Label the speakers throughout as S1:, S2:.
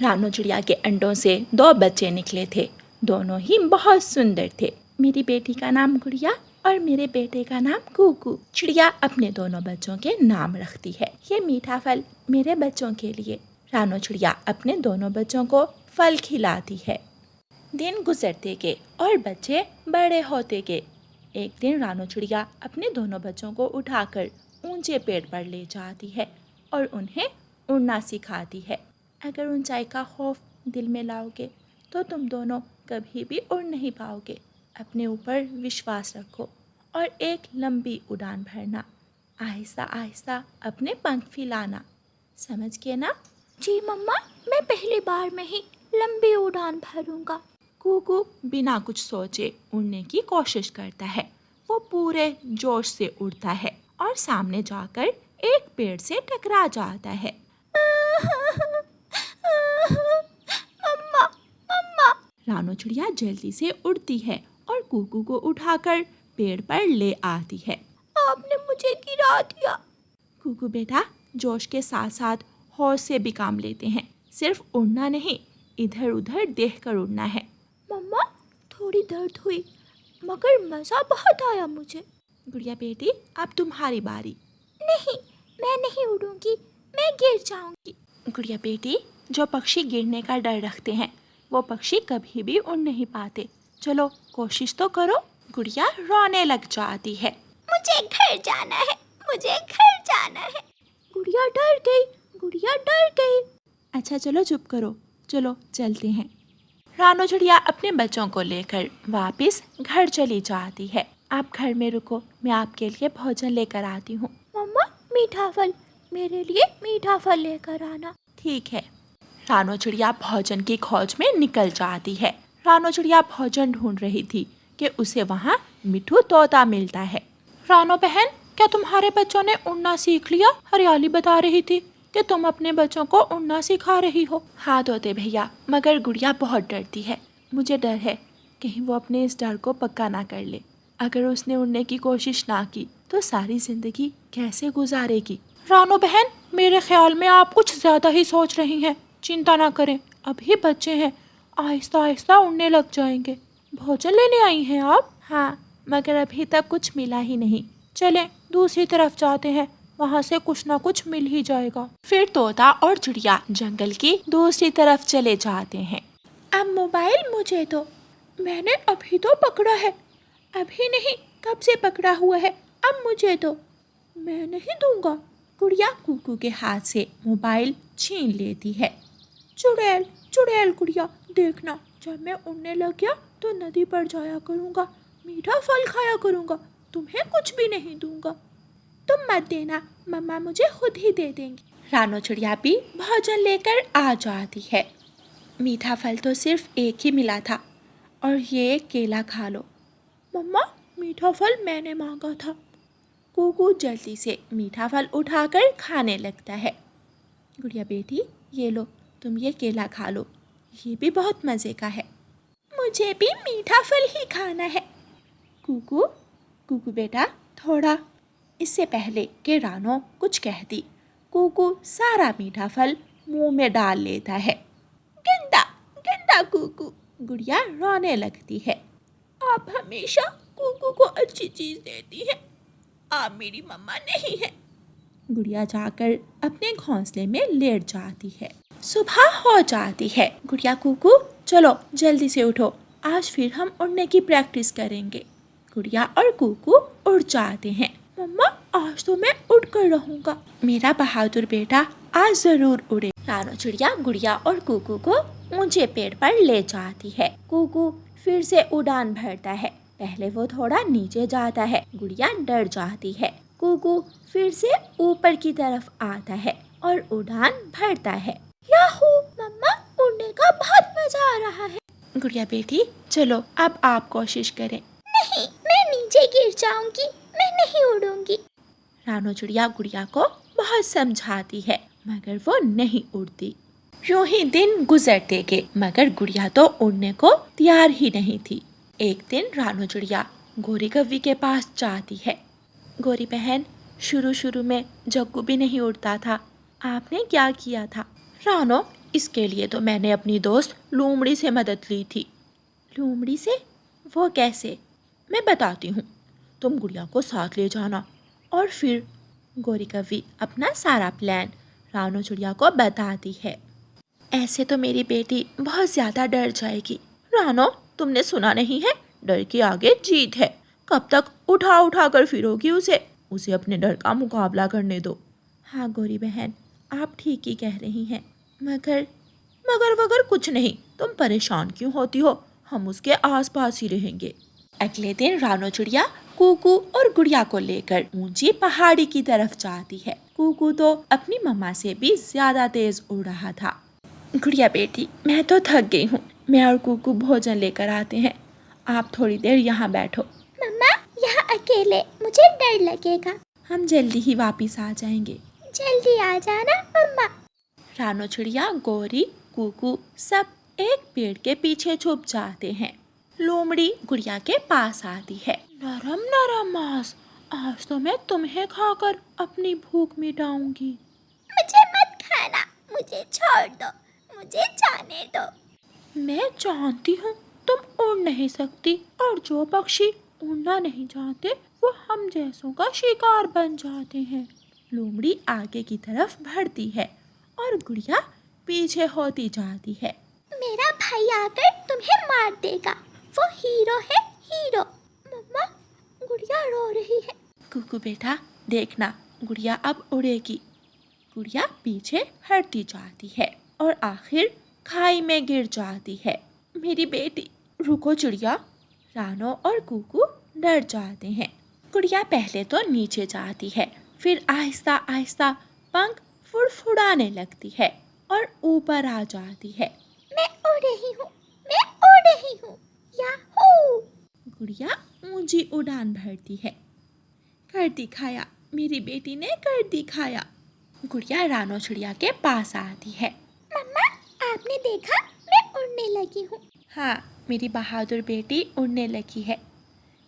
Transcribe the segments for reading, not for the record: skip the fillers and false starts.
S1: रानो चिड़िया के अंडों से 2 बच्चे निकले थे। दोनों ही बहुत सुंदर थे। मेरी बेटी का नाम गुड़िया और मेरे बेटे का नाम कुकू। चिड़िया अपने दोनों बच्चों के नाम रखती है। ये मीठा फल मेरे बच्चों के लिए। रानो चिड़िया अपने दोनों बच्चों को फल खिलाती है। दिन गुजरते गए और बच्चे बड़े होते गए। एक दिन रानो चिड़िया अपने दोनों बच्चों को उठाकर ऊंचे पेड़ पर ले जाती है और उन्हें उड़ना सिखाती है। अगर ऊंचाई का खौफ दिल में लाओगे तो तुम दोनों कभी भी उड़ नहीं पाओगे। अपने ऊपर विश्वास रखो और एक लंबी उड़ान भरना। आहिस्ता आहिस्ता अपने पंख फैलाना। समझ गए ना?
S2: जी मम्मा, मैं पहली बार में ही लंबी उड़ान भरूंगा।
S1: कुकू बिना कुछ सोचे उड़ने की कोशिश करता है। वो पूरे जोश से उड़ता है और सामने जाकर एक पेड़ से टकरा जाता है।
S2: मम्मा मम्मा।
S1: रानो चिड़िया जल्दी से उड़ती है और कुकू को उठाकर पेड़ पर ले आती है।
S2: आपने मुझे गिरा दिया।
S1: कुकू बेटा, जोश के साथ साथ होश से भी काम लेते हैं। सिर्फ उड़ना नहीं, इधर उधर देखकर उड़ना है।
S2: मम्मा, थोड़ी दर्द हुई मगर मज़ा बहुत आया मुझे।
S1: गुड़िया बेटी, अब तुम्हारी बारी।
S2: नहीं, मैं नहीं उड़ूंगी, मैं गिर जाऊंगी।
S1: गुड़िया बेटी, जो पक्षी गिरने का डर रखते हैं वो पक्षी कभी भी उड़ नहीं पाते। चलो कोशिश तो करो। गुड़िया रोने लग जाती है।
S2: मुझे घर जाना है, मुझे घर जाना है। गुड़िया डर गई, गुड़िया डर गई।
S1: अच्छा चलो चुप करो, चलो चलते हैं। रानो चिड़िया अपने बच्चों को लेकर वापस घर चली जाती है। आप घर में रुको, मैं आपके लिए भोजन लेकर आती हूँ।
S2: मम्मा, मीठा फल, मेरे लिए मीठा फल लेकर आना।
S1: ठीक है। रानो चिड़िया भोजन की खोज में निकल जाती है। रानो चिड़िया भोजन ढूंढ रही थी कि उसे वहाँ मिठू तोता मिलता है। रानो बहन, क्या तुम्हारे बच्चों ने उड़ना सीख लिया? हरियाली बता रही थी कि तुम अपने बच्चों को उड़ना सिखा रही हो। हाँ तोते भैया, मगर गुड़िया बहुत डरती है। मुझे डर है कहीं वो अपने इस डर को पक्का ना कर ले। अगर उसने उड़ने की कोशिश ना की तो सारी जिंदगी कैसे गुजारेगी? रानो बहन, मेरे ख्याल में आप कुछ ज्यादा ही सोच रही हैं। चिंता ना करें, अभी बच्चे हैं, आहिस्ता आहिस्ता उड़ने लग जाएंगे। भोजन लेने आई हैं आप? हाँ, मगर अभी तक कुछ मिला ही नहीं। चलें दूसरी तरफ जाते हैं, वहाँ से कुछ ना कुछ मिल ही जाएगा। फिर तोता और चिड़िया जंगल की दूसरी तरफ चले जाते हैं।
S2: अब मोबाइल मुझे दो, मैंने अभी तो पकड़ा है। अभी नहीं, कब से पकड़ा हुआ है, अब मुझे दो। मैं नहीं दूंगा।
S1: गुड़िया कुकू के हाथ से मोबाइल छीन लेती है।
S2: चुड़ैल चुड़ैल गुड़िया, देखना जब मैं उड़ने लग गया तो नदी पर जाया करूँगा, मीठा फल खाया करूँगा, तुम्हें कुछ भी नहीं दूंगा। तुम मत देना, मम्मा मुझे खुद ही दे देंगी।
S1: रानो चिड़िया भी भोजन लेकर आ जाती है। मीठा फल तो सिर्फ एक ही मिला था और ये केला खा लो।
S2: मम्मा, मीठा फल मैंने मांगा था।
S1: कुकू जल्दी से मीठा फल उठाकर खाने लगता है। गुड़िया बेटी, ये लो, तुम ये केला खा लो, ये भी बहुत मज़े का है।
S2: मुझे भी मीठा फल ही खाना है।
S1: कुकू कुकू बेटा, थोड़ा। इससे पहले कि रानो कुछ कहती, कुकू सारा मीठा फल मुंह में डाल लेता है।
S2: गंदा गंदा कुकू।
S1: गुड़िया रोने लगती है।
S2: आप हमेशा कुकू को अच्छी चीज़ देती हैं, आप मेरी मम्मा नहीं है।
S1: गुड़िया जाकर अपने घोंसले में लेट जाती है। सुबह हो जाती है। गुड़िया कुकू, चलो जल्दी से उठो, आज फिर हम उड़ने की प्रैक्टिस करेंगे। गुड़िया और कुकू उड़ जाते हैं।
S2: मम्मा, आज तो मैं उड़ कर रहूँगा।
S1: मेरा बहादुर बेटा आज जरूर उड़े। रानो चिड़िया गुड़िया और कुकू को ऊंचे पेड़ पर ले जाती है। कुकू फिर से उड़ान भरता है। पहले वो थोड़ा नीचे जाता है। गुड़िया डर जाती है। कुकू फिर से ऊपर की तरफ आता है और उड़ान भरता है।
S2: याहू, मम्मा, उड़ने का बहुत मजा आ रहा है।
S1: गुड़िया बेटी, चलो अब आप कोशिश करें।
S2: नहीं, मैं नीचे गिर जाऊंगी, मैं नहीं उड़ूंगी।
S1: रानो चिड़िया गुड़िया को बहुत समझाती है मगर वो नहीं उड़ती। यूं ही दिन गुजरते गए मगर गुड़िया तो उड़ने को तैयार ही नहीं थी। एक दिन रानो चिड़िया गोरी कव्वी के पास जाती है। गोरी बहन, शुरू शुरू में जग्गू भी नहीं उड़ता था, आपने क्या किया था? रानो, इसके लिए तो मैंने अपनी दोस्त लोमड़ी से मदद ली थी।
S2: लोमड़ी से? वो कैसे?
S1: मैं बताती हूँ, तुम गुड़िया को साथ ले जाना और फिर
S2: गौरी कवि अपना सारा प्लान रानो चिड़िया को बताती है। ऐसे तो मेरी बेटी बहुत ज़्यादा डर जाएगी।
S1: रानो, तुमने सुना नहीं है, डर के आगे जीत है। कब तक उठा उठा कर फिरोगी उसे अपने डर का मुकाबला करने दो।
S2: हाँ गौरी बहन, आप ठीक ही कह रही हैं, मगर
S1: वगर कुछ नहीं, तुम परेशान क्यों होती हो, हम उसके आसपास ही रहेंगे।
S2: अगले दिन रानो चिड़िया कुकू और गुड़िया को लेकर ऊंची पहाड़ी की तरफ जाती है। कुकू तो अपनी मम्मा से भी ज्यादा तेज उड़ रहा था। गुड़िया बेटी, मैं तो थक गई हूँ, मैं और कुकू भोजन लेकर आते हैं, आप थोड़ी देर यहाँ बैठो।
S3: मम्मा, यहाँ अकेले मुझे डर लगेगा।
S2: हम जल्दी ही वापिस आ जाएंगे।
S3: जल्दी आ जाना मम्मा।
S2: रानो चिड़िया, गौरी, कुकू सब एक पेड़ के पीछे छुप जाते हैं। लोमड़ी गुड़िया के पास आती है।
S1: नरम नरम मांस, आज तो मैं तुम्हें खाकर अपनी भूख मिटाऊंगी।
S3: मुझे मत खाना, मुझे छोड़ दो, मुझे जाने दो।
S1: मैं जानती हूँ तुम उड़ नहीं सकती, और जो पक्षी उड़ना नहीं जानते वो हम जैसों का शिकार बन जाते हैं।
S2: लोमड़ी आगे की तरफ बढ़ती है और गुड़िया पीछे होती जाती है।
S3: मेरा भाई आकर तुम्हें मार देगा, वो हीरो है, हीरो। मम्मा, गुड़िया रो रही है।
S2: कुकू बेटा, देखना गुड़िया अब उड़ेगी। गुड़िया पीछे हटती जाती है और आखिर खाई में गिर जाती है। मेरी बेटी। रुको चिड़िया। रानो और कुकू डर जाते हैं। गुड़िया पहले तो नीचे जाती है, फिर आहिस्ता आहिस्ता पंख फुड़फुड़ाने लगती है और ऊपर आ जाती है।
S3: मैं उड़ रही हूँ, मैं उड़ रही हूँ, याहू।
S2: गुड़िया ऊंची उड़ान भरती है। कर दिखाया, मेरी बेटी ने कर दिखाया। गुड़िया रानो चिड़िया के पास आती है।
S3: मम्मा, आपने देखा, मैं उड़ने लगी हूँ।
S2: हाँ, मेरी बहादुर बेटी उड़ने लगी है।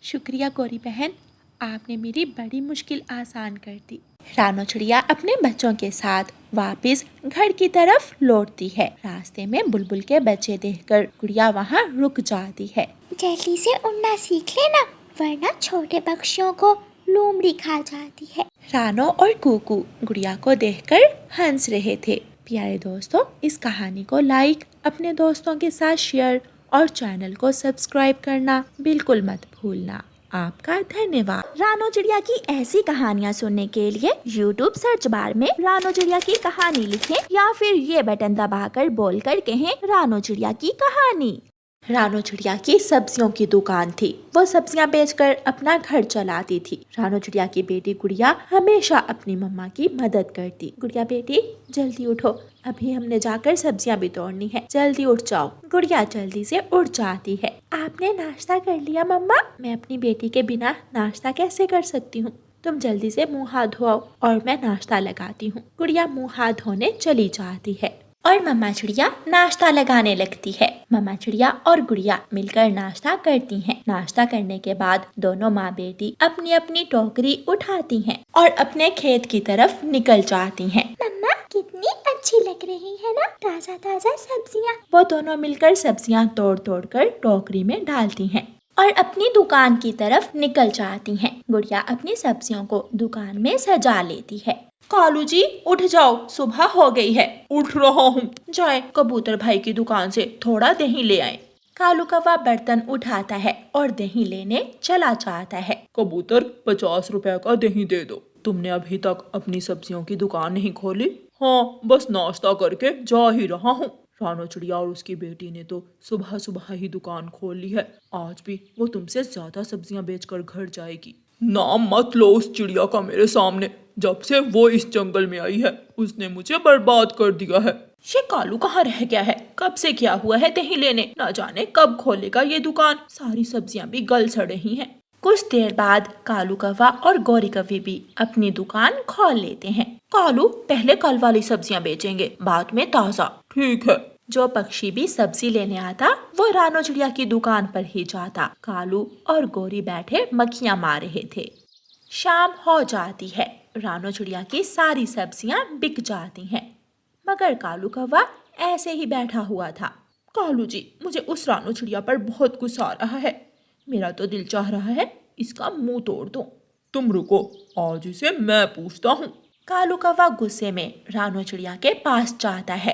S2: शुक्रिया गौरी बहन, आपने मेरी बड़ी मुश्किल आसान कर दी। रानो चिड़िया अपने बच्चों के साथ वापस घर की तरफ लौटती है। रास्ते में बुलबुल के बच्चे देखकर गुड़िया वहाँ रुक जाती है।
S3: जल्दी से उड़ना सीख लेना, वरना छोटे पक्षियों को लोमड़ी खा जाती है।
S2: रानो और कुकू गुड़िया को देखकर हंस रहे थे। प्यारे दोस्तों, इस कहानी को लाइक, अपने दोस्तों के साथ शेयर और चैनल को सब्सक्राइब करना बिल्कुल मत भूलना। आपका धन्यवाद।
S4: रानो चिड़िया की ऐसी कहानियाँ सुनने के लिए YouTube सर्च बार में रानो चिड़िया की कहानी लिखें या फिर ये बटन दबाकर बोलकर कहें रानो चिड़िया की कहानी।
S2: रानो चिड़िया की सब्जियों की दुकान थी। वो सब्जियां बेचकर अपना घर चलाती थी। रानो चिड़िया की बेटी गुड़िया हमेशा अपनी मम्मा की मदद करती। गुड़िया बेटी, जल्दी उठो, अभी हमने जाकर सब्जियां भी तोड़नी है, जल्दी उठ जाओ। गुड़िया जल्दी से उठ जाती है। आपने नाश्ता कर लिया मम्मा? मैं अपनी बेटी के बिना नाश्ता कैसे कर सकती हूँ? तुम जल्दी से मुँह हाथ धोओ और मैं नाश्ता लगाती हूँ। गुड़िया मुँह हाथ धोने चली जाती है और मम्मा चिड़िया नाश्ता लगाने लगती है। मम्मा चिड़िया और गुड़िया मिलकर नाश्ता करती हैं। नाश्ता करने के बाद दोनों माँ बेटी अपनी अपनी टोकरी उठाती हैं और अपने खेत की तरफ निकल जाती हैं।
S3: मम्मा, कितनी अच्छी लग रही है ना ताजा ताजा सब्जियाँ।
S2: वो दोनों मिलकर सब्जियाँ तोड़ तोड़ कर टोकरी में डालती हैं और अपनी दुकान की तरफ निकल जाती हैं। गुड़िया अपनी सब्जियों को दुकान में सजा लेती है।
S1: कालू जी, उठ जाओ, सुबह हो गई है। उठ रहा हूँ। जाए कबूतर भाई की दुकान से थोड़ा दही ले आए।
S2: कालू कौवा बर्तन उठाता है और दही लेने चला जाता है।
S5: कबूतर, 50 रुपए का दही दे दो। तुमने अभी तक अपनी सब्जियों की दुकान नहीं खोली? हाँ, बस नाश्ता करके जा ही रहा हूँ। रानो चिड़िया और उसकी बेटी ने तो सुबह सुबह ही दुकान खोल ली है। आज भी वो तुमसे ज्यादा सब्जियां बेचकर घर जाएगी। नाम मत लो उस चिड़िया का मेरे सामने। जब से वो इस जंगल में आई है उसने मुझे बर्बाद कर दिया है।
S1: ये कालू कहाँ रह गया है? कब से क्या हुआ है दही लेने? न जाने कब खोलेगा ये दुकान। सारी सब्जियां भी गल सड़ ही हैं।
S2: कुछ देर बाद कालू कौवा और गौरी कौवी भी अपनी दुकान खोल लेते हैं।
S1: कालू, पहले कल वाली सब्जियां बेचेंगे, बाद में ताजा।
S5: ठीक है।
S2: जो पक्षी भी सब्जी लेने आता वो रानो चिड़िया की दुकान पर ही जाता। कालू और गौरी बैठे मक्खियां मार रहे थे। शाम हो जाती है। रानो चिड़िया की सारी सब्जियां बिक जाती हैं, मगर कालू कौवा
S1: ऐसे ही बैठा हुआ था। कालू जी, मुझे उस रानो चिड़िया पर बहुत गुस्सा आ रहा है। मेरा तो दिल चाह रहा है इसका मुंह तोड़ दूं।
S5: तुम रुको, आज इसे मैं पूछता हूँ।
S1: कालू कौवा गुस्से में रानो चिड़िया के पास जाता है।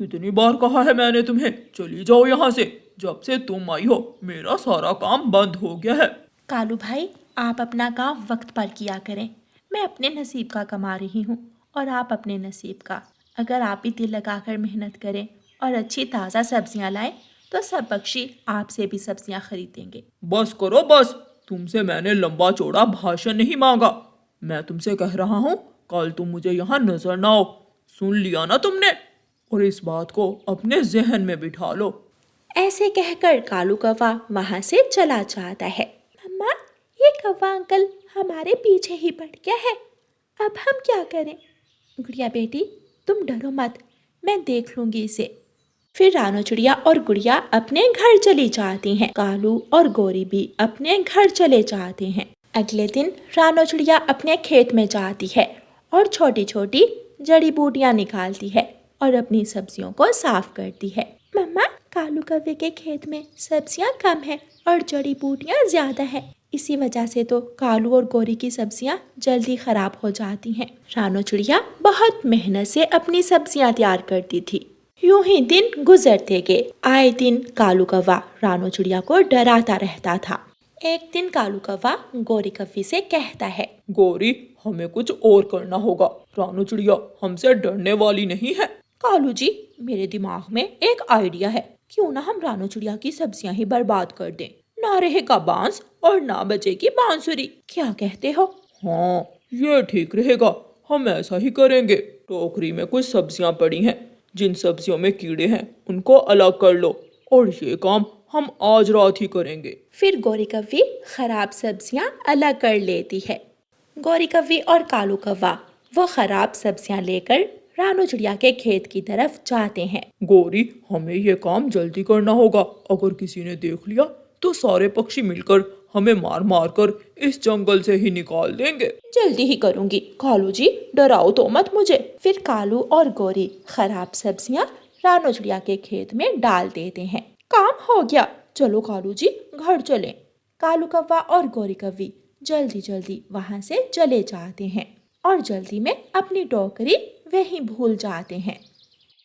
S5: कितनी बार कहा है मैंने तुम्हें, चली जाओ यहाँ से। जब से तुम आई हो मेरा सारा काम बंद हो गया है।
S1: कालू भाई, आप अपना काम वक्त पर किया करें। मैं अपने नसीब का कमा रही हूँ और आप अपने नसीब का। अगर आप भी दिल लगाकर मेहनत करें और अच्छी ताज़ा सब्जियाँ लाएं तो सब पक्षी आपसे भी सब्जियाँ खरीदेंगे।
S5: बस करो बस, तुमसे मैंने लंबा चौड़ा भाषण नहीं मांगा। मैं तुमसे कह रहा हूँ, कल तुम मुझे यहाँ नजर ना आओ। सुन लिया ना तुमने? और इस बात को अपने जहन में बिठा लो।
S1: ऐसे कहकर कालू कौवा वहाँ से चला जाता है।
S2: मम्मा, ये कौवा अंकल हमारे पीछे ही पड़ गया है, अब हम क्या करें?
S1: गुड़िया बेटी, तुम डरो मत, मैं देख लूंगी इसे। फिर रानो चिड़िया और गुड़िया अपने घर चली जाती हैं। कालू और गोरी भी अपने घर चले जाते हैं। अगले दिन रानो चिड़िया अपने खेत में जाती है और छोटी छोटी जड़ी बूटियां निकालती है और अपनी सब्जियों को साफ करती है।
S2: मम्मा, कालू कौवे के खेत में सब्जियां कम है और जड़ी बूटियां ज्यादा है।
S1: इसी वजह से तो कालू और गोरी की सब्जियां जल्दी खराब हो जाती हैं। रानो चिड़िया बहुत मेहनत से अपनी सब्जियां तैयार करती थी। यूं ही दिन गुजरते गए। आए दिन कालू कौवा रानो चिड़िया को डराता रहता था। एक दिन कालू कौवा गोरी कौवी से कहता है,
S5: गोरी, हमें कुछ और करना होगा। रानो चिड़िया हमसे डरने वाली नहीं है।
S1: कालू जी, मेरे दिमाग में एक आइडिया है। क्यों ना हम रानो चिड़िया की सब्जियां ही बर्बाद कर दें। ना रहेगा बांस और ना बचेगी बांसुरी। क्या कहते हो?
S5: हाँ, ये ठीक रहेगा। हम ऐसा ही करेंगे। टोकरी में कुछ सब्जियां पड़ी हैं। जिन सब्जियों में कीड़े हैं उनको अलग कर लो और ये काम हम आज रात ही करेंगे।
S1: फिर गोरी कौवी खराब सब्जियां अलग कर लेती है। गोरी कौवी और कालू कौवा वो खराब सब्जियां लेकर रानो चिड़िया के खेत की तरफ जाते हैं।
S5: गोरी, हमें ये काम जल्दी करना होगा। अगर किसी ने देख लिया तो सारे पक्षी मिलकर हमें मार मार कर इस जंगल से ही निकाल देंगे।
S1: जल्दी ही करूंगी। कालू जी, डराओ तो मत मुझे। फिर कालू और गोरी खराब सब्जियां रानो चिड़िया के खेत में डाल देते हैं। काम हो गया, चलो कालू जी घर चलें। कालू कौवा और गोरी कौवी जल्दी जल्दी वहां से चले जाते हैं और जल्दी में अपनी टोकरी वहीं भूल जाते हैं।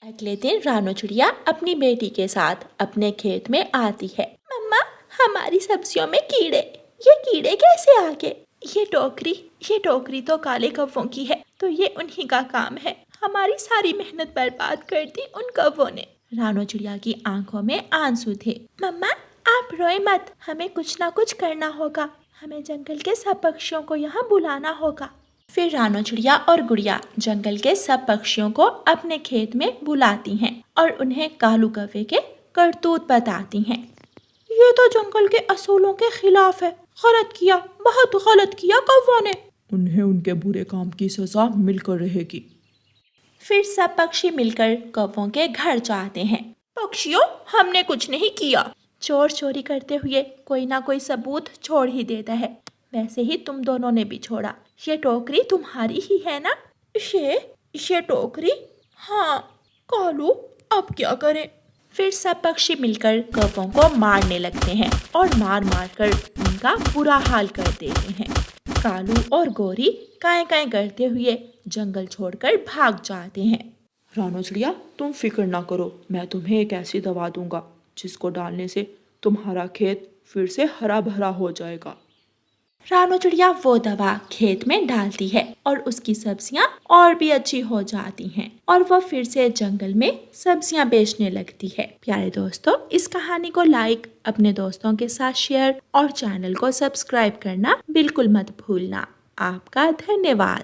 S1: अगले दिन रानो चिड़िया अपनी बेटी के साथ अपने खेत में आती है।
S2: मम्मा, हमारी सब्जियों में कीड़े, ये कीड़े कैसे आ गए?
S1: ये टोकरी तो काले कौवों की है, तो ये उन्हीं का काम है। हमारी सारी मेहनत बर्बाद कर दी उन कौवों ने। रानो चिड़िया की आंखों में आंसू थे।
S2: मम्मा, आप रोए मत, हमें कुछ ना कुछ करना होगा। हमें जंगल के सब पक्षियों को यहाँ बुलाना होगा।
S1: फिर रानो चिड़िया और गुड़िया जंगल के सब पक्षियों को अपने खेत में बुलाती हैं और उन्हें कालू कौवे के करतूत बताती हैं।
S2: ये तो जंगल के असूलों के खिलाफ है। गलत किया, बहुत गलत किया कौवों ने।
S5: उन्हें उनके बुरे काम की सजा मिलकर रहेगी।
S1: फिर सब पक्षी मिलकर कौवों के घर जाते हैं।
S2: पक्षियों, हमने कुछ नहीं किया।
S1: चोर चोरी करते हुए कोई ना कोई सबूत छोड़ ही देता है। वैसे ही तुम दोनों ने भी छोड़ा। ये टोकरी तुम्हारी ही है ना?
S2: ये टोकरी? हाँ। कालू, अब क्या करें?
S1: फिर सब पक्षी मिलकर कौवों को मारने लगते हैं और मार मार कर उनका बुरा हाल कर देते हैं। कालू और गोरी काएं काएं करते हुए जंगल छोड़कर भाग जाते हैं।
S5: रानो चिड़िया, तुम फिक्र ना करो। मैं तुम्हें एक ऐसी दवा दूंगा जिसको डालने से तुम्हारा खेत फिर से हरा भरा हो जाएगा।
S1: रानो चिड़िया वो दवा खेत में डालती है और उसकी सब्जियां और भी अच्छी हो जाती हैं और वह फिर से जंगल में सब्जियां बेचने लगती है। प्यारे दोस्तों, इस कहानी को लाइक, अपने दोस्तों के साथ शेयर और चैनल को सब्सक्राइब करना बिल्कुल मत भूलना। आपका धन्यवाद।